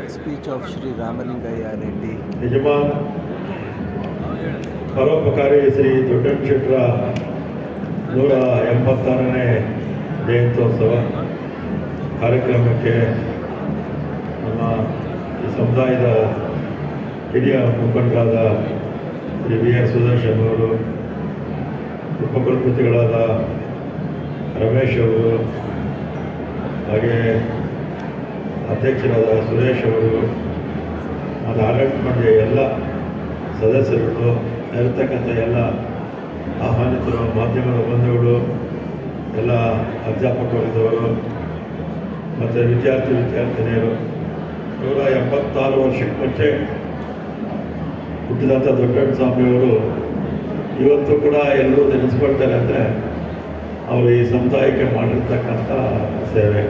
Speech of Sri Ramalingaya Reddy. ಯಜಮಾನ್ ಪರೋಪಕಾರಿ Shri ದೊಡ್ಡಣ್ಣ ಶೆಟ್ಟರ 186ನೇ ಜಯಂತ್ಯೋತ್ಸವ ಕಾರ್ಯಕ್ರಮಕ್ಕೆ ನಮ್ಮ ಈ ಸಮುದಾಯದ ಹಿರಿಯ ಮುಖಂಡರಾದ ಶ್ರೀ ವಿ ಎಸ್ ಸುದರ್ಶನ್ ಅವರು, ಉಪಕುಲಪತಿಗಳಾದ ರಮೇಶ್ ಅವರು, ಹಾಗೆ ಅಧ್ಯಕ್ಷರಾದ ಸುರೇಶ್ ಅವರು ಮತ್ತು ಆಡಳಿತ ಮಂಡಳಿಯ ಎಲ್ಲ ಸದಸ್ಯರುಗಳು, ಇರತಕ್ಕಂಥ ಎಲ್ಲ ಆಹ್ವಾನಿತರು, ಮಾಧ್ಯಮದ ಬಂಧುಗಳು, ಎಲ್ಲ ಅಧ್ಯಾಪಕ ವರ್ಗದವರು ಮತ್ತು ವಿದ್ಯಾರ್ಥಿನಿಯರು, 186 ವರ್ಷಕ್ಕೆ ಮುಂಚೆ ಹುಟ್ಟಿದಂಥ ದೊಡ್ಡಣ್ಣ ಸ್ವಾಮಿಯವರು ಇವತ್ತು ಕೂಡ ಎಲ್ಲರೂ ನೆನೆಸ್ಕೊಳ್ತಾರೆ ಅಂದರೆ ಅವರು ಈ ಸಮುದಾಯಕ್ಕೆ ಮಾಡಿರ್ತಕ್ಕಂಥ ಸೇವೆ.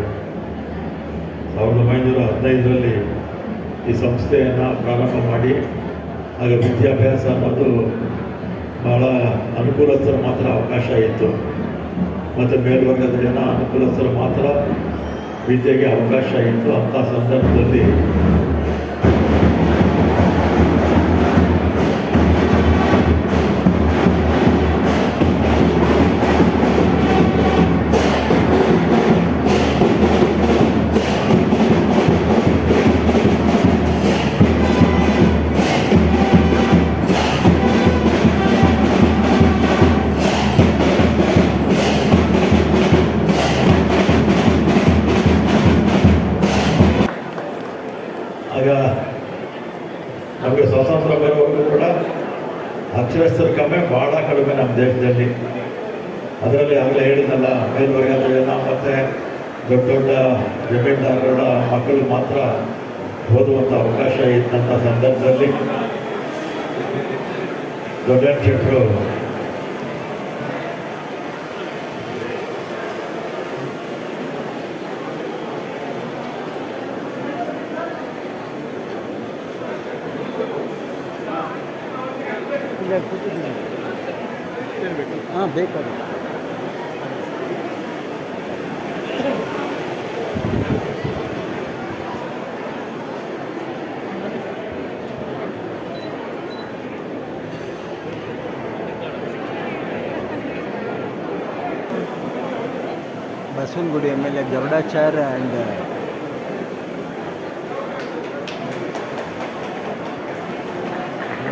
1915ರಲ್ಲಿ ಈ ಸಂಸ್ಥೆಯನ್ನು ಪ್ರಾರಂಭ ಮಾಡಿ ಆಗ ವಿದ್ಯಾಭ್ಯಾಸ ಅನ್ನೋದು ಭಾಳ ಅನುಕೂಲಸ್ಥರು ಮಾತ್ರ ಅವಕಾಶ ಇತ್ತು ಮತ್ತು ಮೇಲ್ವರ್ಗದ ಜನ ಅನುಕೂಲಸ್ಥರು ಮಾತ್ರ ವಿದ್ಯೆಗೆ ಅವಕಾಶ ಇತ್ತು. ಅಂಥ ಸಂದರ್ಭದಲ್ಲಿ ಆಗ ನಮಗೆ ಸ್ವಾತಂತ್ರ್ಯ ಬರೋವರೆಗೂ ಕೂಡ ಅಕ್ಷರಸ್ಥರ ಕಮ್ಮಿ ಭಾಳ ಕಡಿಮೆ ನಮ್ಮ ದೇಶದಲ್ಲಿ. ಅದರಲ್ಲಿ ಆಗಲೇ ಹೇಳಿದ್ನಲ್ಲ, ಮೇಲ್ವರ್ಗದ ಜನ ಮತ್ತು ದೊಡ್ಡ ದೊಡ್ಡ ಜಮೀನ್ದಾರರ ಮಕ್ಕಳು ಮಾತ್ರ ಓದುವಂಥ ಅವಕಾಶ ಇದ್ದಂಥ ಸಂದರ್ಭದಲ್ಲಿ ದೊಡ್ಡಣ್ಣ ಶೆಟ್ಟರು ಹಾಂ ಬೇಕಾದ್ರೆ Basavanagudi MLA Garudacharya and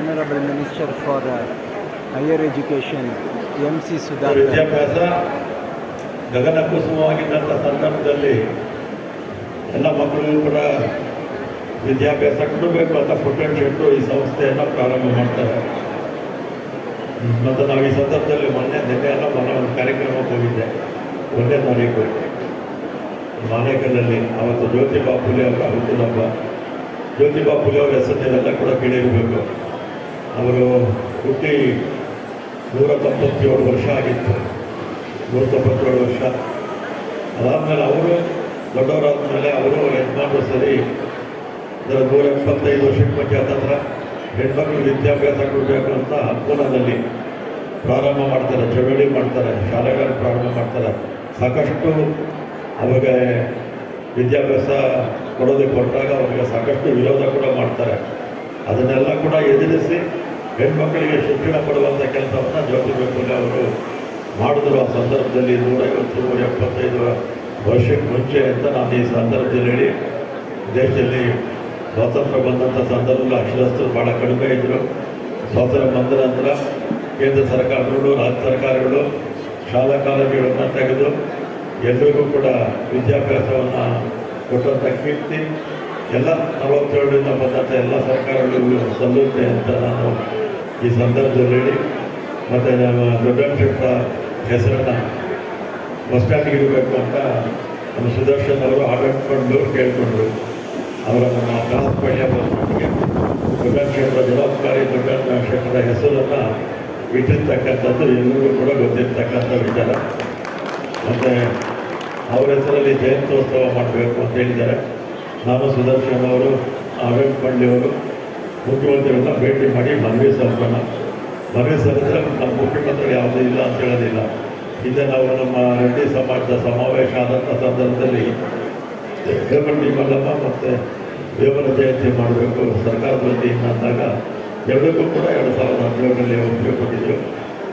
Honorable Minister for Higher Education MC Sudhakar. ವಿದ್ಯಾಭ್ಯಾಸ ಗಗನ ಕುಸುಮವಾಗಿದ್ದಂಥ ಸಂದರ್ಭದಲ್ಲಿ ಎಲ್ಲ ಮಕ್ಕಳಿಗೂ ಕೂಡ ವಿದ್ಯಾಭ್ಯಾಸ ಕೊಡಬೇಕು ಅಂತ ಪುಟ್ಟಣ್ಣ ಶೆಟ್ಟರು ಈ ಸಂಸ್ಥೆಯನ್ನು ಪ್ರಾರಂಭ ಮಾಡ್ತಾರೆ. ಮತ್ತು ನಾವು ಈ ಸಂದರ್ಭದಲ್ಲಿ ನಿನ್ನೆ ಒಂದು ಕಾರ್ಯಕ್ರಮಕ್ಕೆ ಹೋಗಿದ್ದೆ. 1ನೇ ತಾರೀಕು ಮಾನೇಕಲ್ನಲ್ಲಿ. ಅವತ್ತು ಜ್ಯೋತಿಬಾ ಫುಲೆ ಅವರ ಹುಟ್ಟುಹಬ್ಬ. ಜ್ಯೋತಿಬಾ ಫುಲೆ ಅವರ ಹೆಸರಿನೆಲ್ಲ ಕೂಡ ಕೇಳಿರಬೇಕು. ಅವರು ಹುಟ್ಟಿ 197 ವರ್ಷ ಆಗಿತ್ತು. 197 ವರ್ಷ ಅದಾದಮೇಲೆ ಅವರು ದೊಡ್ಡವರಾದ ಮೇಲೆ ಅವರು ಯಜಮಾನರು ಸರಿ 175 ವರ್ಷಕ್ಕೆ ಮುಂಚೆ ಹತ್ತಿರ ಹೆಣ್ಮಕ್ಳು ವಿದ್ಯಾಭ್ಯಾಸ ಕೊಡಬೇಕು ಅಂತ ಪೂನಾದಲ್ಲಿ ಪ್ರಾರಂಭ ಮಾಡ್ತಾರೆ, ಚಳವಳಿ ಮಾಡ್ತಾರೆ, ಶಾಲೆಗಳನ್ನು ಪ್ರಾರಂಭ ಮಾಡ್ತಾರೆ. ಸಾಕಷ್ಟು ಅವಾಗ ವಿದ್ಯಾಭ್ಯಾಸ ಕೊಡೋದಕ್ಕೆ ಹೊರಟಾಗ ಅವರಿಗೆ ಸಾಕಷ್ಟು ವಿರೋಧ ಕೂಡ ಮಾಡ್ತಾರೆ. ಅದನ್ನೆಲ್ಲ ಕೂಡ ಎದುರಿಸಿ ಹೆಣ್ಮಕ್ಕಳಿಗೆ ಶಿಕ್ಷಣ ಕೊಡುವಂಥ ಕೆಲಸವನ್ನು ಜ್ಯೋತಿಬಾ ಫುಲೆ ಅವರು ಮಾಡಿದ್ರು. ಆ ಸಂದರ್ಭದಲ್ಲಿ 150-175 ವರ್ಷಕ್ಕೆ ಮುಂಚೆ ಅಂತ ನಾನು ಈ ಸಂದರ್ಭದಲ್ಲಿ ಹೇಳಿ, ದೇಶದಲ್ಲಿ ಸ್ವಾತಂತ್ರ್ಯ ಬಂದಂಥ ಸಂದರ್ಭದಲ್ಲಿ ಅಕ್ಷರಸ್ಥರು ಭಾಳ ಕಡಿಮೆ ಇದ್ದರು. ಸ್ವಾತಂತ್ರ್ಯ ಬಂದ ನಂತರ ಕೇಂದ್ರ ಸರ್ಕಾರಗಳು, ರಾಜ್ಯ ಸರ್ಕಾರಗಳು ಶಾಲಾ ಕಾಲೇಜುಗಳನ್ನು ತೆಗೆದು ಎಲ್ಲರಿಗೂ ಕೂಡ ವಿದ್ಯಾಭ್ಯಾಸವನ್ನು ಕೊಟ್ಟಂಥ ಕೀರ್ತಿ ಎಲ್ಲ 47ರಿಂದ ಬಂದಂಥ ಎಲ್ಲ ಸರ್ಕಾರಗಳಿಗೂ ಸಲ್ಲುತ್ತೆ ಅಂತ ನಾನು ಈ ಸಂದರ್ಭದಲ್ಲಿ ಹೇಳಿ, ಮತ್ತು ನಮ್ಮ ದೊಡ್ಡಣ್ಣ ಶೆಟ್ಟರ ಹೆಸರನ್ನು ಬಸ್ ಸ್ಟ್ಯಾಂಡ್ಗೆ ಇಡಬೇಕು ಅಂತ ನಮ್ಮ ಸುದರ್ಶನ್ ಅವರು ಆಡಳಿತ ಮಂಡಳಿಯವರು ಕೇಳಿಕೊಂಡ್ರು. ಅವರ ನಮ್ಮ ಕಾಸಪಳ್ಳಿಯ ಬಸ್ ಸ್ಟ್ಯಾಂಡ್ಗೆ ದೊಡ್ಡಣ್ಣ ಶೆಟ್ಟರ ಜವಾಬ್ದಾರಿ ದೊಡ್ಡಣ್ಣ ಶೆಟ್ಟರ ಹೆಸರನ್ನು ಇಟ್ಟಿರ್ತಕ್ಕಂಥದ್ದು ಎಲ್ಲರಿಗೂ ಕೂಡ ಗೊತ್ತಿರ್ತಕ್ಕಂಥ ವಿಚಾರ. ಮತ್ತು ಅವರ ಹೆಸರಲ್ಲಿ ಜಯಂತ್ಯೋತ್ಸವ ಮಾಡಬೇಕು ಅಂತ ಹೇಳಿದ್ದಾರೆ. ನಾನು ಸುದರ್ಶನ್ ಅವರು, ಆಡಳಿತ ಮಂಡಳಿಯವರು ಮುಖ್ಯಮಂತ್ರಿಗಳನ್ನ ಭೇಟಿ ಮಾಡಿ ಮನವಿ ಸಲ್ಲಿಸಿದ್ರೆ ನಮ್ಮ ಮುಖ್ಯಮಂತ್ರಿಗಳು ಯಾವುದೂ ಇಲ್ಲ ಅಂತ ಹೇಳೋದಿಲ್ಲ. ಹಿಂದೆ ನಾವು ನಮ್ಮ ರೆಡ್ಡಿ ಸಮಾಜದ ಸಮಾವೇಶ ಆದಂಥ ಸಂದರ್ಭದಲ್ಲಿ ಹೇಮಂಡಿ ಮಲ್ಲಮ್ಮ ಮತ್ತು ವೇಮನ ಜಯಂತಿ ಮಾಡಬೇಕು ಸರ್ಕಾರದ ವತಿಯಿಂದ ಅಂದಾಗ ಎರಡಕ್ಕೂ ಕೂಡ 2017ರಲ್ಲಿ ಒಪ್ಪಿಗೆ ಕೊಟ್ಟಿದ್ದರು.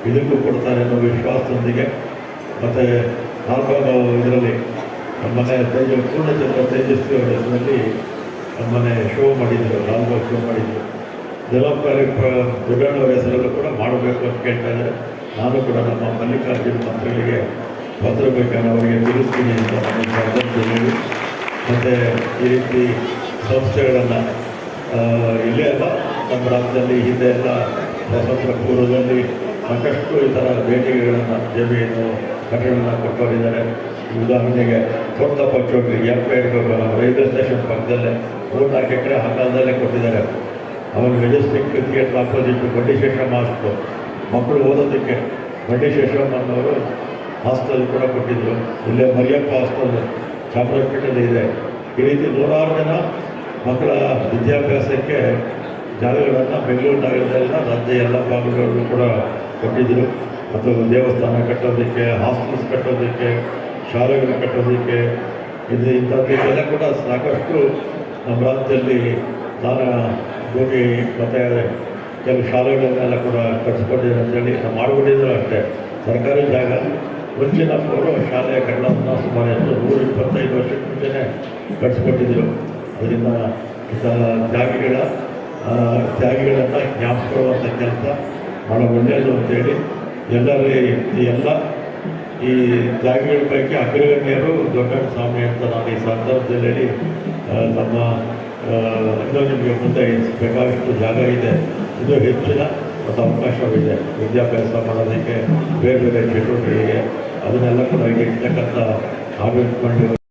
ಇದಕ್ಕೂ ಕೊಡ್ತಾರೆ ಅನ್ನೋ ವಿಶ್ವಾಸದೊಂದಿಗೆ ಮತ್ತು ನಾಲ್ಕು ಇದರಲ್ಲಿ ನಮ್ಮನೆ ಪೂರ್ಣಚಂದ್ರ ತೇಜಸ್ವಿ ಅವರ ಹೆಸರಲ್ಲಿ ನಮ್ಮನೆ ಶೋ ಮಾಡಿದರು, ಲಾಲ್ಬಾಗ್ ಶೋ ಮಾಡಿದರು. ಜಲಪಾರಿ ದೊಡ್ಡಣ್ಣವರ ಹೆಸರಲ್ಲೂ ಕೂಡ ಮಾಡಬೇಕು ಅಂತ ಕೇಳ್ತಾ ಇದ್ದಾರೆ. ನಾನು ಕೂಡ ನಮ್ಮ ಮಲ್ಲಿಕಾರ್ಜುನ ಮಂತ್ರಿಗಳಿಗೆ ಪತ್ರ ಬೇಕಾದ್ರೆ ಅವರಿಗೆ ತಿಳಿಸ್ತೀನಿ ಅಂತ ನಮ್ಮ ಸಂದರ್ಭದಲ್ಲಿ. ಮತ್ತು ಈ ರೀತಿ ಸಂಸ್ಥೆಗಳನ್ನು ಇಲ್ಲೇ ಅಲ್ಲ, ನಮ್ಮ ರಾಜ್ಯದಲ್ಲಿ ಹಿಂದೆ ಎಲ್ಲ ಸ್ವಾತಂತ್ರ್ಯ ಪೂರ್ವದಲ್ಲಿ ಸಾಕಷ್ಟು ಈ ಥರ ಬೇಡಿಕೆಗಳನ್ನು ಜಮೀನು ಕಟ್ಟಡಗಳನ್ನು ಕೊಟ್ಟವರಿದ್ದಾರೆ. ಉದಾಹರಣೆಗೆ ತೋಟದಪ್ಪ ಚೌಟ್ರಿ ರೈಲ್ವೆ ಸ್ಟೇಷನ್ ಪಕ್ಕದಲ್ಲೇ 3-4 ಎಕರೆ ಹಂಗಾಲದಲ್ಲೇ ಕೊಟ್ಟಿದ್ದಾರೆ. ಅವನು ಮೆಜೆಸ್ಟಿಕ್ ಥಿಯೇಟರ್ ಆಪೋಸಿಟ್ ಬಂಡಿಶೇಷಮ್ಮ ಹಾಸ್ಟೆಲ್, ಮಕ್ಕಳು ಓದೋದಕ್ಕೆ ಬಂಡಿಶೇಷಮ್ಮನವರು ಹಾಸ್ಟೆಲ್ ಕೂಡ ಕೊಟ್ಟಿದ್ದರು. ಇಲ್ಲೇ ಮರಿಯಪ್ಪ ಹಾಸ್ಟೆಲ್ ಚಾಮರಾಜಪೇಟೆಯಲ್ಲಿ ಇದೆ. ಈ ರೀತಿ ನೂರಾರು ಜನ ಮಕ್ಕಳ ವಿದ್ಯಾಭ್ಯಾಸಕ್ಕೆ ಜಾಗಗಳನ್ನು ಬೆಂಗಳೂರು ನಗರದೆಲ್ಲ ರಾಜ್ಯ ಎಲ್ಲ ಭಾಗಗಳಲ್ಲೂ ಕೂಡ ಕೊಟ್ಟಿದ್ದರು. ಮತ್ತು ದೇವಸ್ಥಾನ ಕಟ್ಟೋದಕ್ಕೆ, ಹಾಸ್ಟೆಲ್ಸ್ ಕಟ್ಟೋದಕ್ಕೆ, ಶಾಲೆಗಳು ಕಟ್ಟೋದಕ್ಕೆ, ಇಂಥದ್ದಕ್ಕೆಲ್ಲ ಕೂಡ ಸಾಕಷ್ಟು ನಮ್ಮ ರಾಜ್ಯದಲ್ಲಿ ದಾನ ಭೂಮಿ ಮತ್ತು ಕೆಲವು ಶಾಲೆಗಳನ್ನೆಲ್ಲ ಕೂಡ ಕಟ್ಟಿಸ್ಕೊಂಡಿದ್ದಾರೆ ಅಂತೇಳಿ ನಾವು ಮಾಡ್ಕೊಂಡಿದ್ರು. ಅಷ್ಟೇ ಸರ್ಕಾರಿ ಜಾಗ ಮುಂಚಿನ ಅವರು ಶಾಲೆಯ ಕಟ್ಟಡವನ್ನು ಸುಮಾರು 125 ವರ್ಷಕ್ಕೆ ಮುಂಚೆನೇ ಕಟ್ಟಿಸ್ಕೊಟ್ಟಿದ್ರು. ಅದರಿಂದ ತ್ಯಾಗಿಗಳನ್ನು ಜ್ಞಾಪಿಸ್ಕೊಳ್ಳುವಂಥ ಕೆಲಸ ಭಾಳ ಒಳ್ಳೆಯದು ಅಂತೇಳಿ ಎಲ್ಲ ಈ ತ್ಯಾಗಿಗಳ ಪೈಕಿ ಅಗ್ರಗಣ್ಯರು ದೊಡ್ಡಣ್ಣ ಸ್ವಾಮಿ ಅಂತ ನಾನು ಈ ಸಂದರ್ಭದಲ್ಲಿ ಹೇಳಿ ನಮ್ಮ ಇನ್ನೂ ನಿಮಗೆ ಮುಂದೆ ಬೇಕಾದಷ್ಟು ಜಾಗ ಇದೆ, ಇನ್ನೂ ಹೆಚ್ಚಿನ ಮತ್ತು ಅವಕಾಶವಿದೆ ವಿದ್ಯಾಭ್ಯಾಸ ಮಾಡೋದಕ್ಕೆ, ಬೇರೆ ಬೇರೆ ಚಟುವಟಿಕೆಗೆ ಅದನ್ನೆಲ್ಲ ಕೂಡ ಇರ್ತಕ್ಕಂಥ ಆಡಳಿತ ಮಂಡಳಿ